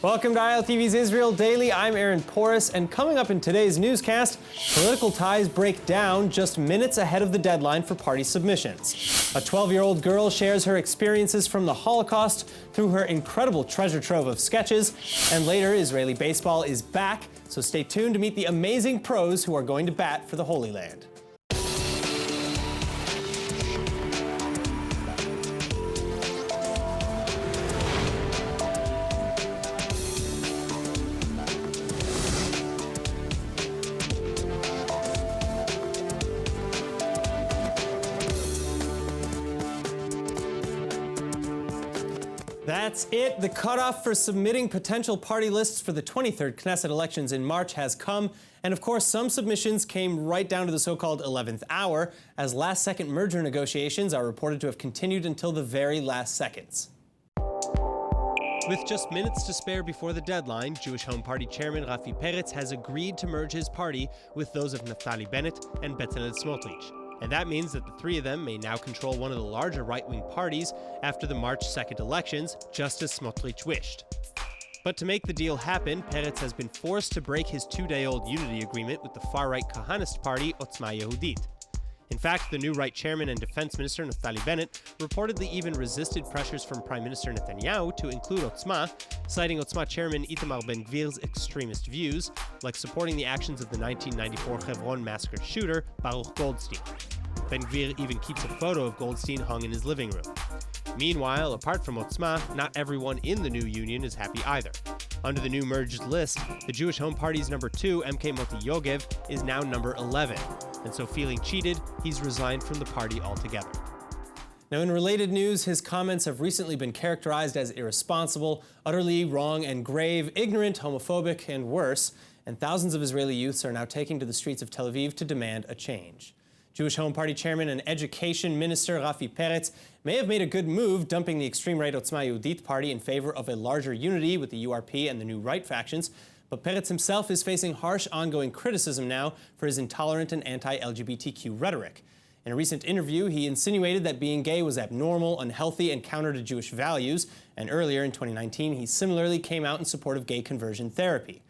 Welcome to ILTV's Israel Daily. I'm Aaron Porras, and coming up in today's newscast, political ties break down just minutes ahead of the deadline for party submissions. A 12-year-old girl shares her experiences from the Holocaust through her incredible treasure trove of sketches, and later, Israeli baseball is back, so stay tuned to meet the amazing pros who are going to bat for the Holy Land. That's it. The cutoff for submitting potential party lists for the 23rd Knesset elections in March has come. And of course, some submissions came right down to the so-called 11th hour, as last-second merger negotiations are reported to have continued until the very last seconds. With just minutes to spare before the deadline, Jewish Home Party Chairman Rafi Peretz has agreed to merge his party with those of Naftali Bennett and Bezalel Smotrich. And that means that the three of them may now control one of the larger right-wing parties after the March 2nd elections, just as Smotrich wished. But to make the deal happen, Peretz has been forced to break his two-day-old unity agreement with the far-right Kahanist party, Otzma Yehudit. In fact, the new right chairman and defense minister, Naftali Bennett, reportedly even resisted pressures from Prime Minister Netanyahu to include Otzma, citing Otzma chairman Itamar Ben-Gvir's extremist views, like supporting the actions of the 1994 Hebron massacre shooter, Baruch Goldstein. Ben-Gvir even keeps a photo of Goldstein hung in his living room. Meanwhile, apart from Otzma, not everyone in the new union is happy either. Under the new merged list, the Jewish Home Party's number 2, MK Moti Yogev, is now number 11. And so feeling cheated, he's resigned from the party altogether. Now, in related news, his comments have recently been characterized as irresponsible, utterly wrong and grave, ignorant, homophobic, and worse, and thousands of Israeli youths are now taking to the streets of Tel Aviv to demand a change. Jewish Home Party Chairman and Education Minister Rafi Peretz may have made a good move dumping the extreme-right Otzma Yehudit party in favor of a larger unity with the URP and the New Right factions, but Peretz himself is facing harsh ongoing criticism now for his intolerant and anti-LGBTQ rhetoric. In a recent interview, he insinuated that being gay was abnormal, unhealthy, and counter to Jewish values, and earlier in 2019, he similarly came out in support of gay conversion therapy.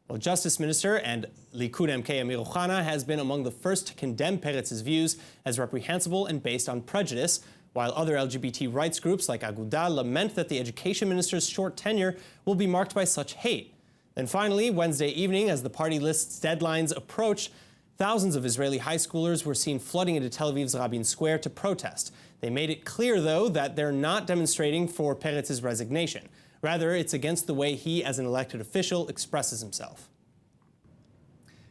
Well, Justice Minister and Likud MK Amir Ohana has been among the first to condemn Peretz's views as reprehensible and based on prejudice, while other LGBT rights groups like Aguda lament that the education minister's short tenure will be marked by such hate. Then finally, Wednesday evening, as the party list's deadlines approach, thousands of Israeli high schoolers were seen flooding into Tel Aviv's Rabin Square to protest. They made it clear, though, that they're not demonstrating for Peretz's resignation. Rather, it's against the way he, as an elected official, expresses himself.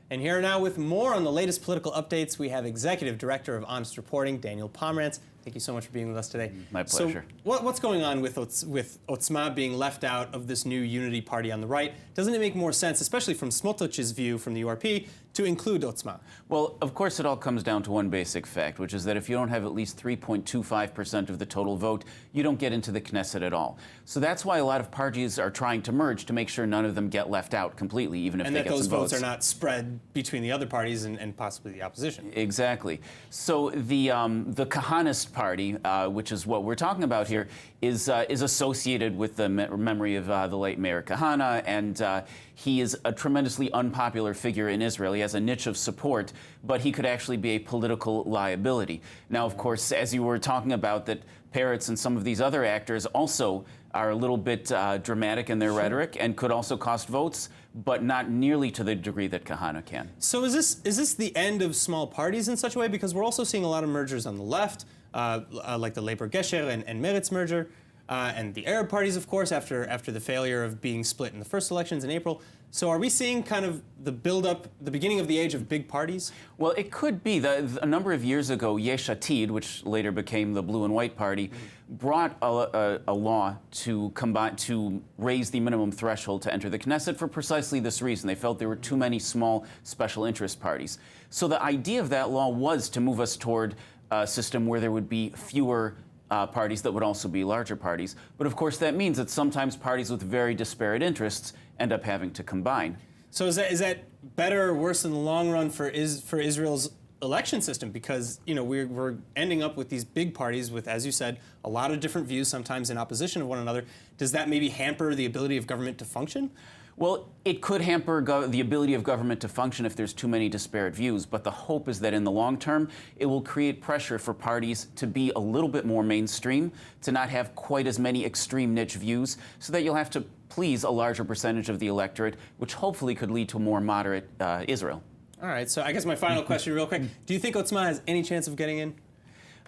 And here now with more on the latest political updates, we have Executive Director of Honest Reporting, Daniel Pomerantz. Thank you so much for being with us today. My pleasure. So what's going on with Otzma being left out of this new unity party on the right? Doesn't it make more sense, especially from Smotrich's view from the URP, to include Otzma? Well, of course, it all comes down to one basic fact, which is that if you don't have at least 3.25% of the total vote, you don't get into the Knesset at all. So that's why a lot of parties are trying to merge to make sure none of them get left out completely, even if they get some votes. And that those votes are not spread between the other parties and possibly the opposition. Exactly. So the Kahanist party, which is what we're talking about here, is associated with the memory of the late Mayor Kahana, and he is a tremendously unpopular figure in Israel. He has a niche of support, but he could actually be a political liability. Now, of course, as you were talking about, that Peretz and some of these other actors also are a little bit dramatic in their rhetoric and could also cost votes, but not nearly to the degree that Kahana can. So is this the end of small parties in such a way? Because we're also seeing a lot of mergers on the left, like the Labor Gesher and Meretz merger, and the Arab parties, of course, after the failure of being split in the first elections in April. So are we seeing kind of the build-up, the beginning of the age of big parties? Well, it could be. A number of years ago, Yesh Atid, which later became the Blue and White Party, brought a law to raise the minimum threshold to enter the Knesset for precisely this reason. They felt there were too many small special interest parties. So the idea of that law was to move us toward a system where there would be fewer parties that would also be larger parties. But of course, that means that sometimes parties with very disparate interests end up having to combine. So is that better or worse in the long run for Israel's election system, because we're ending up with these big parties with, as you said, a lot of different views, sometimes in opposition of one another. Does that maybe hamper the ability of government to function? Well, it could hamper the ability of government to function if there's too many disparate views, but the hope is that in the long term, it will create pressure for parties to be a little bit more mainstream, to not have quite as many extreme niche views, so that you'll have to please a larger percentage of the electorate, which hopefully could lead to a more moderate Israel. All right, so I guess my final question real quick. Do you think Otzma has any chance of getting in,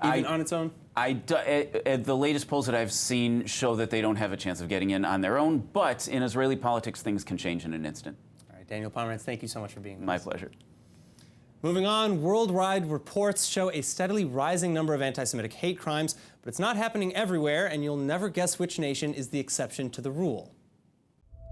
even on its own? The latest polls that I've seen show that they don't have a chance of getting in on their own, but in Israeli politics, things can change in an instant. All right, Daniel Pomerantz, thank you so much for being with us. My pleasure. Moving on, worldwide reports show a steadily rising number of anti-Semitic hate crimes, but it's not happening everywhere, and you'll never guess which nation is the exception to the rule.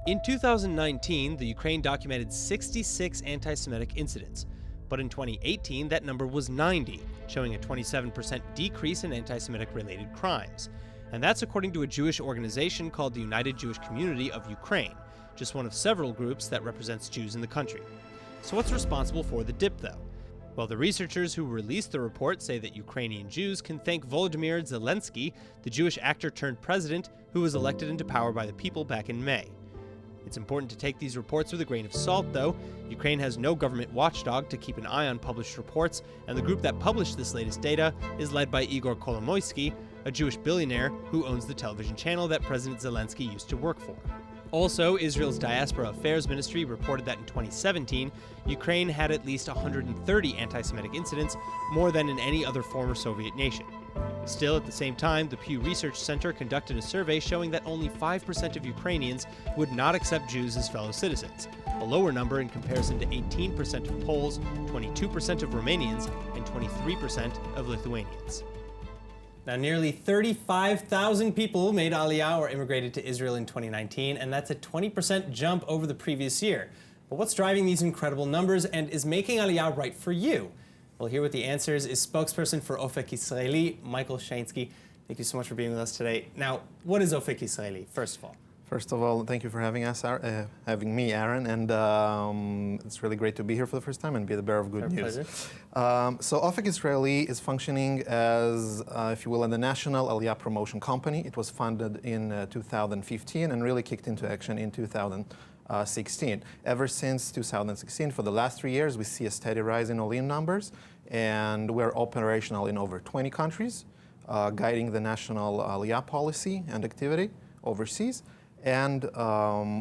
In 2019, the Ukraine documented 66 anti-Semitic incidents, but in 2018, that number was 90, showing a 27% decrease in anti-Semitic-related crimes. And that's according to a Jewish organization called the United Jewish Community of Ukraine, just one of several groups that represents Jews in the country. So what's responsible for the dip, though? Well, the researchers who released the report say that Ukrainian Jews can thank Volodymyr Zelensky, the Jewish actor turned president who was elected into power by the people back in May. It's important to take these reports with a grain of salt, though. Ukraine has no government watchdog to keep an eye on published reports, and the group that published this latest data is led by Igor Kolomoisky, a Jewish billionaire who owns the television channel that President Zelensky used to work for. Also, Israel's Diaspora Affairs Ministry reported that in 2017, Ukraine had at least 130 anti-Semitic incidents, more than in any other former Soviet nation. Still, at the same time, the Pew Research Center conducted a survey showing that only 5% of Ukrainians would not accept Jews as fellow citizens, a lower number in comparison to 18% of Poles, 22% of Romanians, and 23% of Lithuanians. Now, nearly 35,000 people made Aliyah or immigrated to Israel in 2019, and that's a 20% jump over the previous year. But what's driving these incredible numbers, and is making Aliyah right for you? Well, here with the answers is spokesperson for Ofek Israeli, Michael Shainsky. Thank you so much for being with us today. Now, what is Ofek Israeli, first of all? First of all, thank you for having us, having me, Aaron, and it's really great to be here for the first time and be the bearer of good news. So Ofek Israeli is functioning as, if you will, a national Aliyah promotion company. It was founded in 2015 and really kicked into action in 2016. Ever since 2016, for the last 3 years, we see a steady rise in Olim numbers, and we're operational in over 20 countries, guiding the national Aliyah policy and activity overseas. And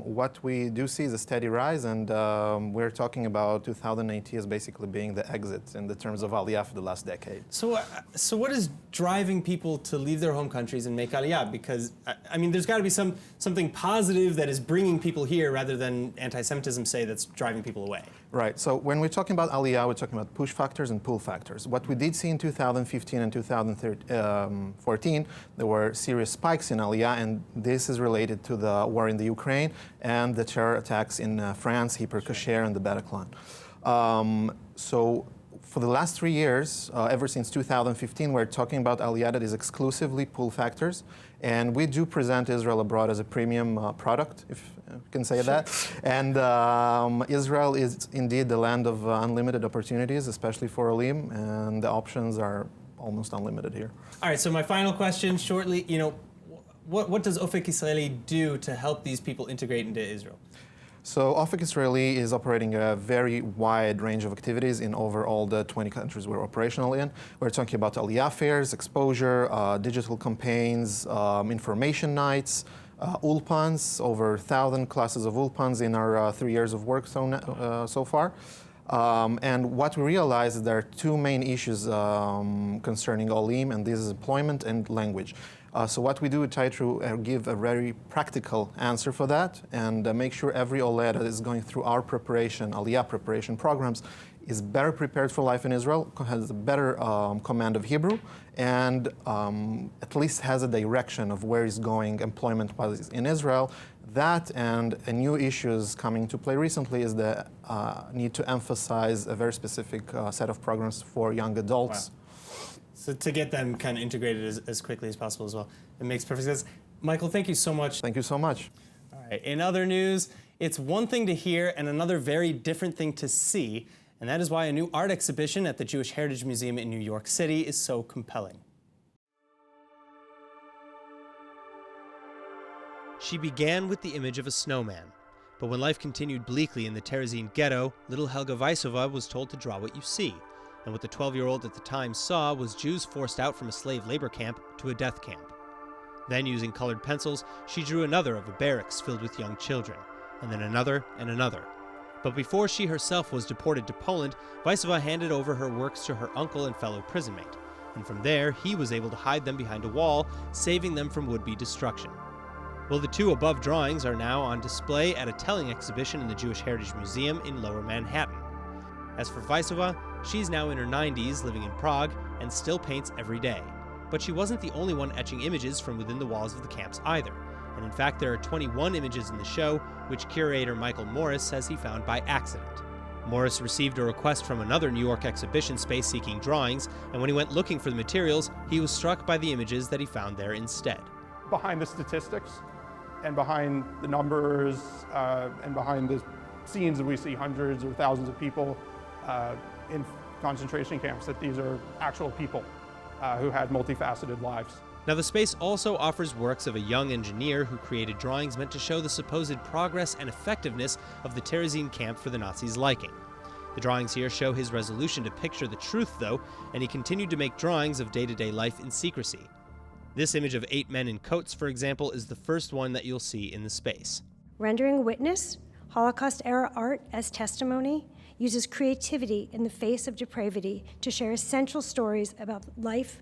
what we do see is a steady rise, and we're talking about 2018 as basically being the exit in the terms of Aliyah for the last decade. So what is driving people to leave their home countries and make Aliyah? Because, I mean, there's got to be something positive that is bringing people here rather than anti-Semitism, say, that's driving people away. Right. So when we're talking about Aliyah, we're talking about push factors and pull factors. What we did see in 2015 and 2014, there were serious spikes in Aliyah, and this is related to the war in the Ukraine and the terror attacks in France, Hyper-Cacher, and the Bataclan. So for the last 3 years, ever since 2015, we're talking about Aliyah that is exclusively pull factors. And we do present Israel abroad as a premium product, if you can say that. And Israel is indeed the land of unlimited opportunities, especially for Olim, and the options are almost unlimited here. All right, so my final question, shortly, what does Ofek Israeli do to help these people integrate into Israel? So Ofek Israeli is operating a very wide range of activities in over all the 20 countries we're operational in. We're talking about Aliyah fairs, exposure, digital campaigns, information nights, ulpans, over 1,000 classes of ulpans in our 3 years of work so far. And what we realize is there are two main issues concerning Olim, and this is employment and language. So what we do, we try to give a very practical answer for that and make sure every Oleh that is going through our preparation, Aliyah preparation programs, is better prepared for life in Israel, has a better command of Hebrew, and at least has a direction of where he's going employment-wise in Israel. That and a new issues coming to play recently is the need to emphasize a very specific set of programs for young adults. Wow. So to get them kind of integrated as quickly as possible as well. It makes perfect sense. Michael, thank you so much. Thank you so much. All right. In other news, it's one thing to hear and another very different thing to see And that is why a new art exhibition at the Jewish Heritage Museum in New York City is so compelling. She began with the image of a snowman. But when life continued bleakly in the Terezin ghetto, little Helga Vaisova was told to draw what you see. And what the 12-year-old at the time saw was Jews forced out from a slave labor camp to a death camp. Then, using colored pencils, she drew another of a barracks filled with young children, and then another and another. But before she herself was deported to Poland, Vaisova handed over her works to her uncle and fellow prison mate. And from there, he was able to hide them behind a wall, saving them from would-be destruction. Well, the two above drawings are now on display at a telling exhibition in the Jewish Heritage Museum in Lower Manhattan. As for Vaisova, she's now in her 90s, living in Prague, and still paints every day. But she wasn't the only one etching images from within the walls of the camps either. And in fact, there are 21 images in the show, which curator Michael Morris says he found by accident. Morris received a request from another New York exhibition space seeking drawings, and when he went looking for the materials, he was struck by the images that he found there instead. Behind the statistics, and behind the numbers, and behind the scenes that we see hundreds or thousands of people in concentration camps, that these are actual people who had multifaceted lives. Now, the space also offers works of a young engineer who created drawings meant to show the supposed progress and effectiveness of the Terezin camp for the Nazis' liking. The drawings here show his resolution to picture the truth, though, and he continued to make drawings of day-to-day life in secrecy. This image of 8 men in coats, for example, is the first one that you'll see in the space. Rendering witness, Holocaust-era art as testimony uses creativity in the face of depravity to share essential stories about life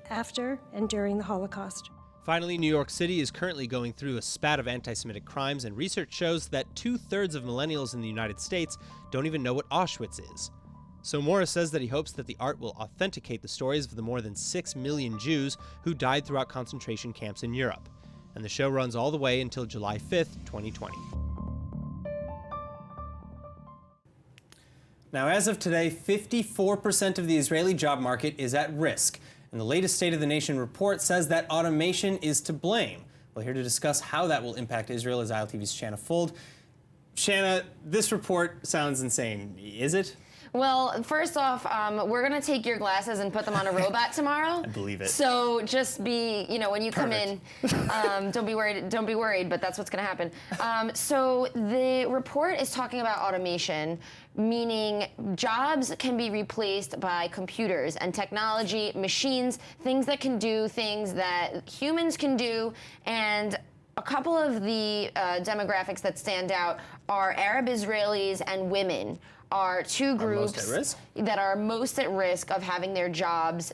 after and during the Holocaust. Finally, New York City is currently going through a spat of anti-Semitic crimes, and research shows that 2/3 of millennials in the United States don't even know what Auschwitz is. So Morris says that he hopes that the art will authenticate the stories of the more than 6 million Jews who died throughout concentration camps in Europe. And the show runs all the way until July 5th, 2020. Now, as of today, 54% of the Israeli job market is at risk. And the latest State of the Nation report says that automation is to blame. Well, here to discuss how that will impact Israel is ILTV's Shanna Fuld. Shanna, this report sounds insane. Is it? Well, first off, we're going to take your glasses and put them on a robot tomorrow. I believe it. So just be, when you come in, don't be worried, but that's what's going to happen. So the report is talking about automation, meaning jobs can be replaced by computers and technology, machines, things that can do things that humans can do. And a couple of the demographics that stand out are Arab Israelis and women are two groups that are most at risk of having their jobs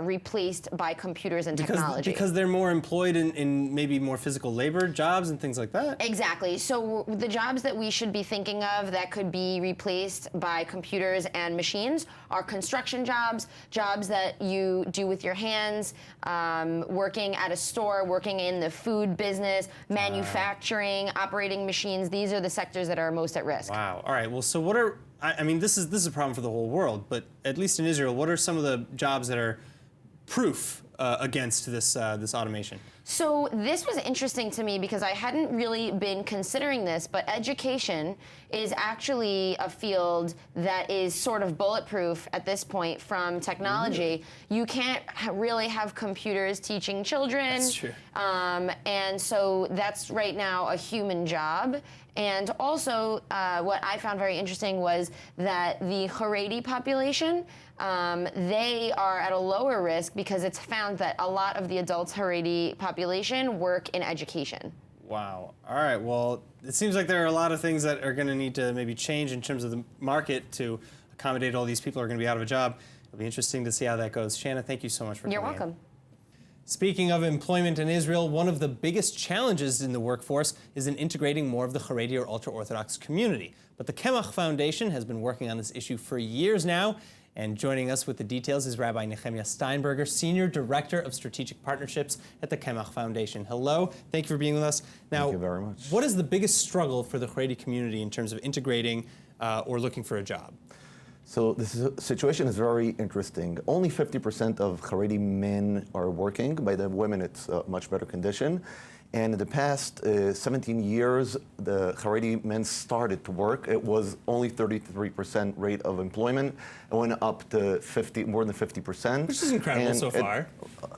replaced by computers and technology. Because they're more employed in maybe more physical labor jobs and things like that? Exactly. So the jobs that we should be thinking of that could be replaced by computers and machines are construction jobs, jobs that you do with your hands, working at a store, working in the food business, manufacturing, operating machines. These are the sectors that are most at risk. Wow. All right. Well, so what are... I mean, this is a problem for the whole world, but at least in Israel, what are some of the jobs that are proof against this automation? So this was interesting to me because I hadn't really been considering this, but education is actually a field that is sort of bulletproof at this point from technology. You can't really have computers teaching children. That's true. And so that's right now a human job. And also, what I found very interesting was that the Haredi population, they are at a lower risk because it's found that a lot of the adults Haredi population work in education. Wow. All right. Well, it seems like there are a lot of things that are going to need to maybe change in terms of the market to accommodate all these people who are going to be out of a job. It'll be interesting to see how that goes. Shanna, thank you so much for coming in. You're welcome. Speaking of employment in Israel, one of the biggest challenges in the workforce is in integrating more of the Haredi or ultra-Orthodox community. But the Kemach Foundation has been working on this issue for years now. And joining us with the details is Rabbi Nehemiah Steinberger, Senior Director of Strategic Partnerships at the Kemach Foundation. Hello, thank you for being with us. Now, thank you very much. What is the biggest struggle for the Haredi community in terms of integrating or looking for a job? So this situation is very interesting. Only 50% of Haredi men are working. By the women, it's a much better condition. And in the past 17 years, the Haredi men started to work. It was only 33% rate of employment. It went up to more than 50%. Which is incredible and so far.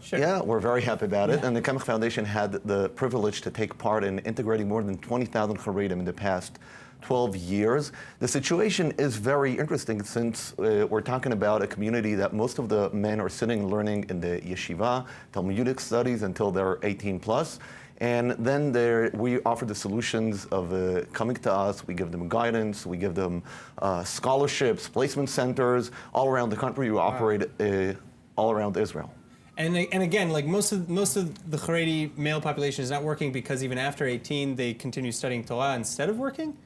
Sure. Yeah, we're very happy about it. And the Kemach Foundation had the privilege to take part in integrating more than 20,000 Haredim in the past 12 years. The situation is very interesting since we're talking about a community that most of the men are sitting and learning in the yeshiva, Talmudic studies until they're 18 plus. And then we offer the solutions of coming to us. We give them guidance. We give them scholarships, placement centers all around the country. We operate all around Israel. And again, like most of the Haredi male population is not working because even after 18 they continue studying Torah instead of working?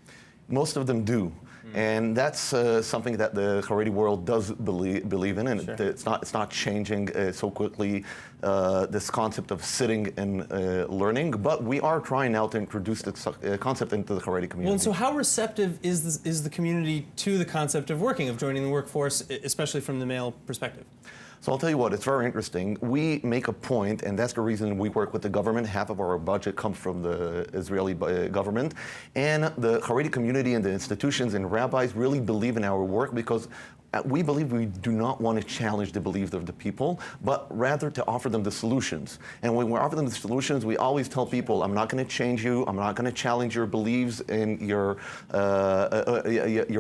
Most of them do. And that's something that the Haredi world does believe in, and Sure. it's not changing so quickly, this concept of sitting and learning, but we are trying now to introduce the concept into the Haredi community. Well, and so how receptive is the community to the concept of working, of joining the workforce, especially from the male perspective? So I'll tell you what, it's very interesting. We make a point, and that's the reason we work with the government. Half of our budget comes from the Israeli government. And the Haredi community and the institutions and rabbis really believe in our work because we believe we do not want to challenge the beliefs of the people, but rather to offer them the solutions. And when we offer them the solutions, we always tell people, I'm not going to change you, I'm not going to challenge your beliefs and your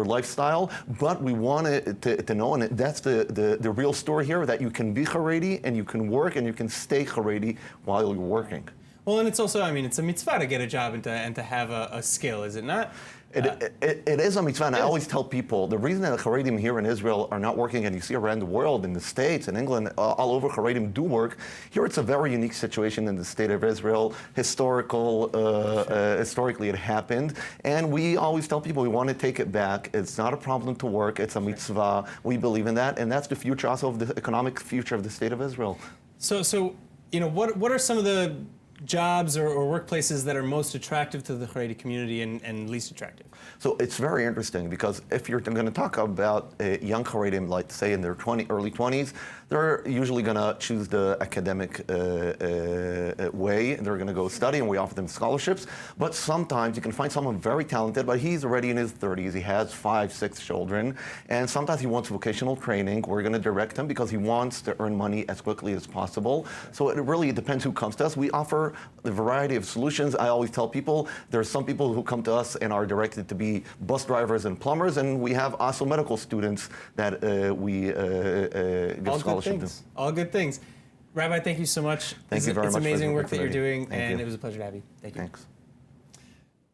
lifestyle, but we want to know, and that's the real story here, that you can be Haredi and you can work and you can stay Haredi while you're working. Well, and it's also, I mean, it's a mitzvah to get a job and to have a skill, is it not? It is a mitzvah, and I always tell people, the reason that the Haredim here in Israel are not working, and you see around the world, in the States, in England, all over, Haredim do work. Here it's a very unique situation in the state of Israel. Historically it happened, and we always tell people we want to take it back. It's not a problem to work, it's a mitzvah. We believe in that, and that's the future also of the economic future of the state of Israel. So you know, what are some of the jobs or workplaces that are most attractive to the Haredi community and least attractive? So it's very interesting because if you're going to talk about young Haredim, like say in their early 20s, they're usually going to choose the academic way. They're going to go study, and we offer them scholarships. But sometimes you can find someone very talented, but he's already in his 30s. He has 5, 6 children, and sometimes he wants vocational training. We're going to direct him because he wants to earn money as quickly as possible. So it really depends who comes to us. We offer a variety of solutions. I always tell people there are some people who come to us and are directed to be bus drivers and plumbers, and we have also medical students that we give scholarships to. All good things. Rabbi, thank you so much. Thank you very much. It's amazing work that you're opportunity. doing, and it was a pleasure to have you. Thank you. Thanks.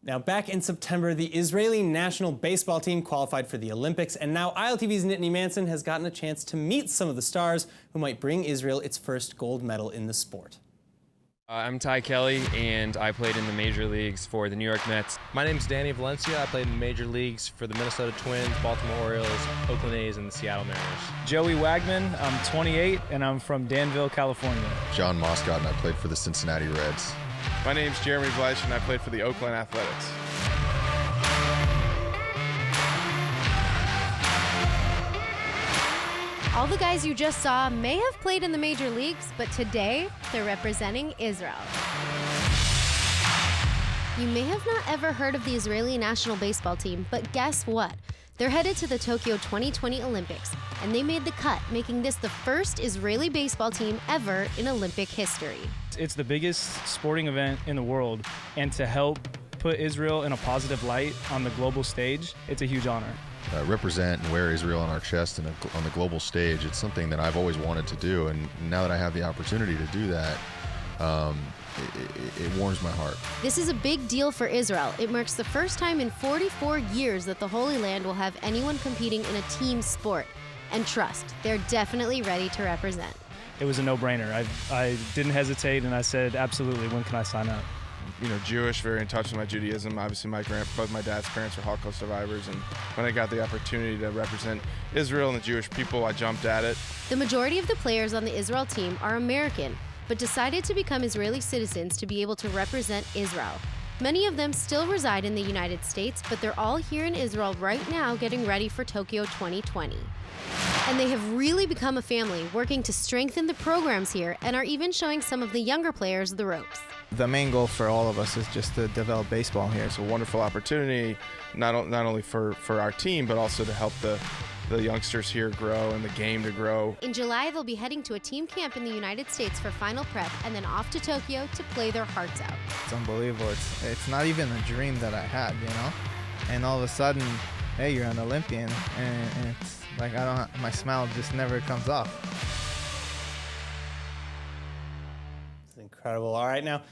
Now, back in September, the Israeli national baseball team qualified for the Olympics, and now ILTV's Nittany Manson has gotten a chance to meet some of the stars who might bring Israel its first gold medal in the sport. I'm Ty Kelly, and I played in the major leagues for the New York Mets. My name's Danny Valencia. I played in the major leagues for the Minnesota Twins, Baltimore Orioles, Oakland A's, and the Seattle Mariners. Joey Wagman, I'm 28, and I'm from Danville, California. John Moscott, and I played for the Cincinnati Reds. My name's Jeremy Bleich, and I played for the Oakland Athletics. All the guys you just saw may have played in the major leagues, but today they're representing Israel. You may have not ever heard of the Israeli national baseball team, but guess what? They're headed to the Tokyo 2020 Olympics, and they made the cut, making this the first Israeli baseball team ever in Olympic history. It's the biggest sporting event in the world, and to help put Israel in a positive light on the global stage, it's a huge honor. Represent and wear Israel on our chest on the global stage. It's something that I've always wanted to do, and now that I have the opportunity to do that, it warms my heart. This is a big deal for Israel. It marks the first time in 44 years that the Holy Land will have anyone competing in a team sport. And trust, they're definitely ready to represent. It was a no-brainer. I didn't hesitate, and I said, absolutely, when can I sign up? You know, Jewish, very in touch with my Judaism. Obviously, both my dad's parents are Holocaust survivors, and when I got the opportunity to represent Israel and the Jewish people, I jumped at it. The majority of the players on the Israel team are American, but decided to become Israeli citizens to be able to represent Israel. Many of them still reside in the United States, but they're all here in Israel right now getting ready for Tokyo 2020. And they have really become a family, working to strengthen the programs here and are even showing some of the younger players the ropes. The main goal for all of us is just to develop baseball here. It's a wonderful opportunity, not only for our team, but also to help the youngsters here grow and the game to grow. In July, they'll be heading to a team camp in the United States for final prep and then off to Tokyo to play their hearts out. It's unbelievable. It's not even a dream that I had, you know? And all of a sudden, hey, you're an Olympian, and it's like my smile just never comes off. It's incredible. All right, now,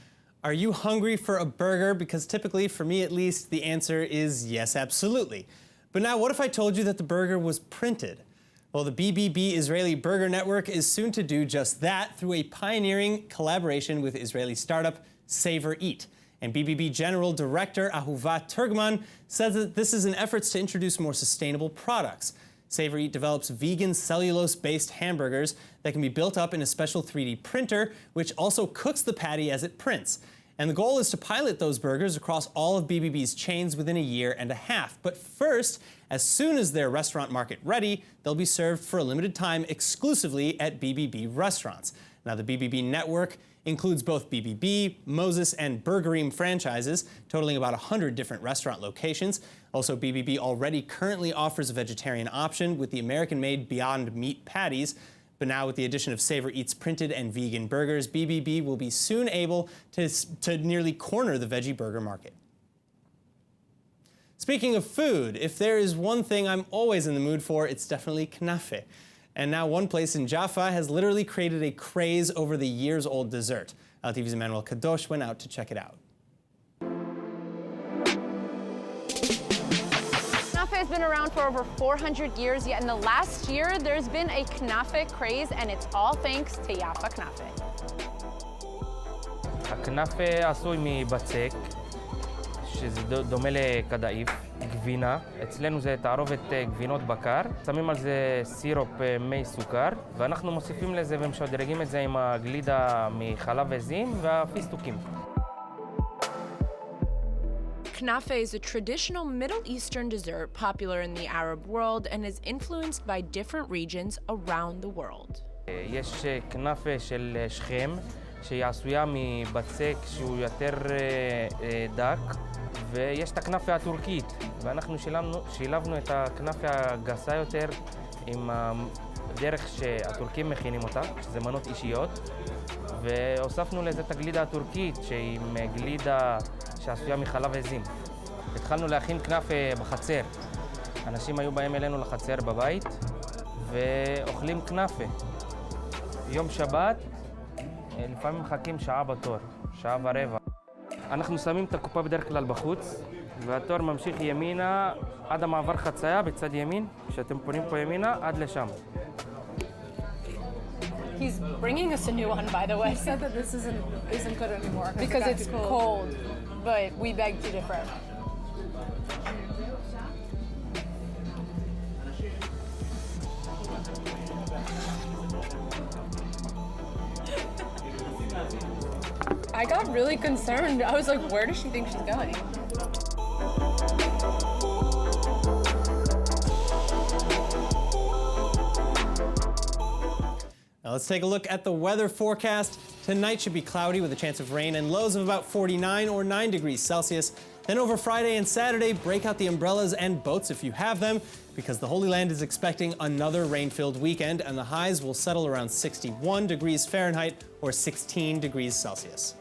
are you hungry for a burger? Because typically, for me at least, the answer is yes, absolutely. But now, what if I told you that the burger was printed? Well, the BBB Israeli Burger Network is soon to do just that through a pioneering collaboration with Israeli startup Savor Eat. And BBB General Director Ahuva Turgman says that this is in efforts to introduce more sustainable products. Savor Eat develops vegan cellulose-based hamburgers that can be built up in a special 3D printer, which also cooks the patty as it prints. And the goal is to pilot those burgers across all of BBB's chains within a year and a half. But first, as soon as they're restaurant market ready, they'll be served for a limited time exclusively at BBB restaurants. Now, the BBB network includes both BBB, Moses, and Burgerim franchises, totaling about 100 different restaurant locations. Also, BBB already currently offers a vegetarian option with the American-made Beyond Meat patties. But now with the addition of Savor Eat's printed and vegan burgers, BBB will be soon able to nearly corner the veggie burger market. Speaking of food, if there is one thing I'm always in the mood for, it's definitely knafe. And now one place in Jaffa has literally created a craze over the years-old dessert. ILTV's Emmanuel Kadosh went out to check it out. Knafe has been around for over 400 years, yet in the last year, there's been a knafe craze, and it's all thanks to Jaffa Knafe. הכנאפה עשוי מבצק, שזה דומה לקדאיף, גבינה. אצלנו זה תערובת גבינות בקר. שמים על זה סירופ מי סוכר, ואנחנו מוסיפים לזה ומשדרגים את זה עם הגלידה מחלב עזים והפיסטוקים. Knafe is a traditional Middle Eastern dessert popular in the Arab world and is influenced by different regions around the world. יש כנאפה של שכם, שהיא עשויה מבצק שהוא יותר דק, ויש את הכנאפה הטורקית, ואנחנו שילבנו את הכנאפה הגסה יותר עם הדרך שהטורקים מכינים אותה, שזה מנות אישיות, והוספנו לזה את הגלידה הטורקית, שהיא גלידה שעשויה מחלב עזים. התחלנו להכין כנאפה בחצר. אנשים היו באים אלינו לחצר בבית ואוכלים כנאפה. יום שבת, לפעמים מחכים שעה בתור, שעה ורבע. אנחנו שמים את הקופה בדרך כלל בחוץ, והתור ממשיך ימינה עד המעבר חצייה בצד ימין, כשאתם פונים פה ימינה עד לשם. He's bringing us a new one, by the way. He said that this isn't good anymore. Because it's cold, but we beg to differ. I got really concerned. I was like, where does she think she's going? Now let's take a look at the weather forecast. Tonight should be cloudy with a chance of rain and lows of about 49 or 9 degrees Celsius. Then over Friday and Saturday, break out the umbrellas and boats if you have them, because the Holy Land is expecting another rain-filled weekend, and the highs will settle around 61 degrees Fahrenheit or 16 degrees Celsius.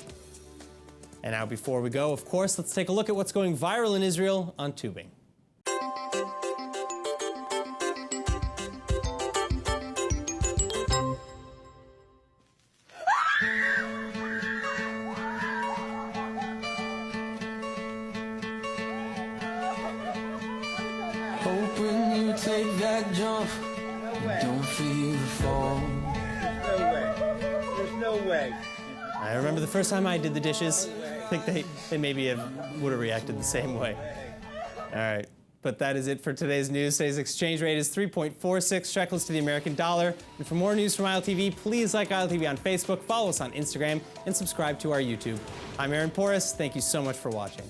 And now before we go, of course, let's take a look at what's going viral in Israel on tubing. Hoping you take that jump, don't feel the fall. No way. There's no way. I remember the first time I did the dishes, I think they maybe would have reacted the same way. All right, but that is it for today's news. Today's exchange rate is 3.46 shekels to the American dollar. And for more news from ILTV, please like ILTV on Facebook, follow us on Instagram, and subscribe to our YouTube. I'm Aaron Porras. Thank you so much for watching.